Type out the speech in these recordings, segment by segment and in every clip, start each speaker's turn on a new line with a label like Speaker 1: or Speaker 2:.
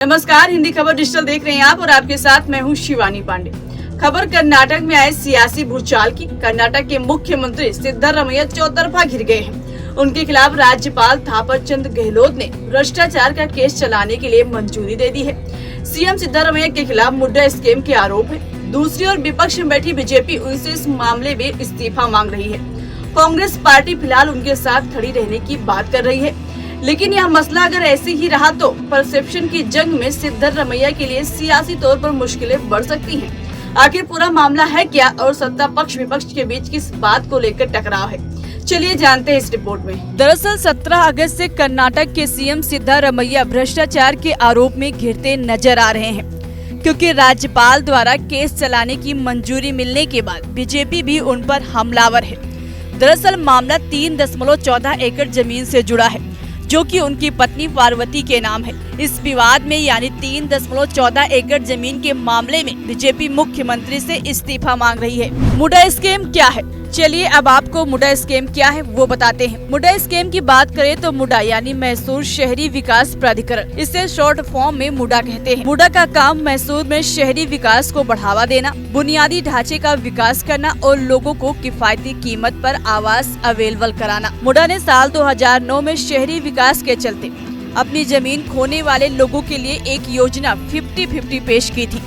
Speaker 1: नमस्कार, हिंदी खबर डिजिटल देख रहे हैं आप और आपके साथ मैं हूं शिवानी पांडे। खबर कर्नाटक में आए सियासी भूचाल की। कर्नाटक के मुख्यमंत्री सिद्धारमैया चौतरफा घिर गए हैं। उनके खिलाफ राज्यपाल थावरचंद गहलोत ने भ्रष्टाचार का केस चलाने के लिए मंजूरी दे दी है। सीएम सिद्धारमैया के खिलाफ मुद्रा स्कीम के आरोप है। दूसरी ओर विपक्ष में बैठी बीजेपी उनसे इस मामले में इस्तीफा मांग रही है। कांग्रेस पार्टी फिलहाल उनके साथ खड़ी रहने की बात कर रही है, लेकिन यह मसला अगर ऐसे ही रहा तो परसेप्शन की जंग में सिद्धारमैया के लिए सियासी तौर पर मुश्किलें बढ़ सकती हैं। आखिर पूरा मामला है क्या और सत्ता पक्ष विपक्ष के बीच किस बात को लेकर टकराव है, चलिए जानते हैं इस रिपोर्ट में। दरअसल 17 अगस्त से कर्नाटक के सीएम सिद्धारमैया भ्रष्टाचार के आरोप में घिरते नजर आ रहे हैं, क्योंकि राज्यपाल द्वारा केस चलाने की मंजूरी मिलने के बाद बीजेपी भी उन पर हमलावर है। दरअसल मामला 3.14 एकड़ जमीन से जुड़ा है, जो कि उनकी पत्नी पार्वती के नाम है। इस विवाद में यानी 3.14 एकड़ जमीन के मामले में बीजेपी मुख्यमंत्री से इस्तीफा मांग रही है। मुद्रा स्कीम क्या है, चलिए अब आपको मुद्रा स्कीम क्या है वो बताते हैं। मुद्रा स्कीम की बात करें तो मुडा यानी मैसूर शहरी विकास प्राधिकरण, इसे शॉर्ट फॉर्म में मुडा कहते हैं। मुडा का काम मैसूर में शहरी विकास को बढ़ावा देना, बुनियादी ढांचे का विकास करना और लोगों को किफायती कीमत पर आवास अवेलेबल कराना। मुडा ने साल 2009 में शहरी विकास के चलते अपनी जमीन खोने वाले लोगों के लिए एक योजना 50-50 पेश की थी।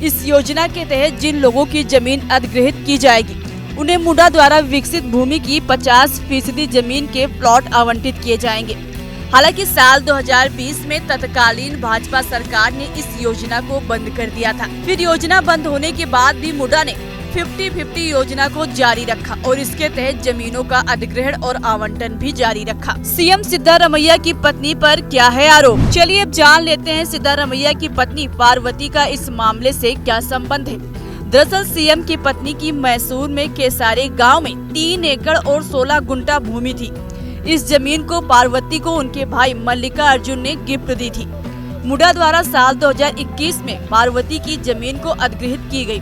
Speaker 1: इस योजना के तहत जिन लोगों की जमीन अधिग्रहित की जाएगी उन्हें मुडा द्वारा विकसित भूमि की 50% जमीन के प्लॉट आवंटित किए जाएंगे। हालांकि साल 2020 में तत्कालीन भाजपा सरकार ने इस योजना को बंद कर दिया था। फिर योजना बंद होने के बाद भी मुडा ने 50-50 योजना को जारी रखा और इसके तहत जमीनों का अधिग्रहण और आवंटन भी जारी रखा। सीएम सिद्धारमैया की पत्नी पर क्या है आरोप, चलिए अब जान लेते हैं सिद्धारमैया की पत्नी पार्वती का इस मामले से क्या संबंध है। दरअसल सीएम की पत्नी की मैसूर में केसारे गांव में 3 एकड़ और 16 गुंठा भूमि थी। इस जमीन को पार्वती को उनके भाई मल्लिका अर्जुन ने गिफ्ट दी थी। मुडा द्वारा साल 2021 में पार्वती की जमीन को अधिग्रहित की गई।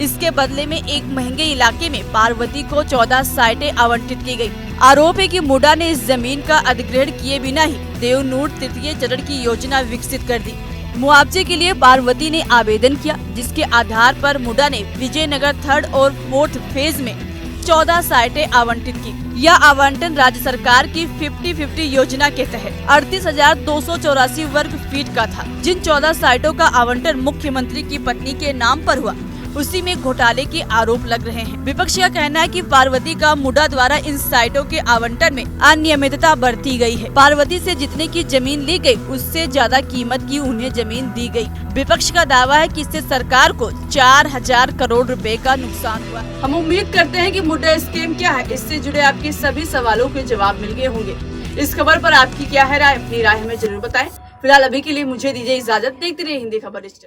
Speaker 1: इसके बदले में एक महंगे इलाके में पार्वती को 14 साइटें आवंटित की गई। आरोप है कि मुडा ने इस जमीन का अधिग्रहण किए बिना ही देवनूट तृतीय चरण की योजना विकसित कर दी। मुआवजे के लिए पार्वती ने आवेदन किया, जिसके आधार पर मुडा ने विजयनगर 3rd और 4th फेज में 14 साइटें आवंटित की। यह आवंटन राज्य सरकार की 50-50 योजना के तहत 38,284 वर्ग फीट का था। जिन 14 साइटों का आवंटन मुख्यमंत्री की पत्नी के नाम पर हुआ, उसी में घोटाले के आरोप लग रहे हैं। विपक्ष का कहना है कि पार्वती का मुडा द्वारा इन साइटों के आवंटन में अनियमितता बरती गई है। पार्वती से जितने की जमीन ली गई, उससे ज्यादा कीमत की उन्हें जमीन दी गई। विपक्ष का दावा है कि इससे सरकार को 4000 करोड़ रुपए का नुकसान हुआ। हम उम्मीद करते हैं कि मुद्रा स्कीम क्या है, इससे जुड़े आपके सभी सवालों के जवाब मिल गए होंगे। इस खबर पर आपकी क्या है राय, अपनी राय हमें जरूर बताएं। फिलहाल अभी के लिए मुझे दीजिए इजाजत। देखते रहिए हिंदी खबर डिजिटल।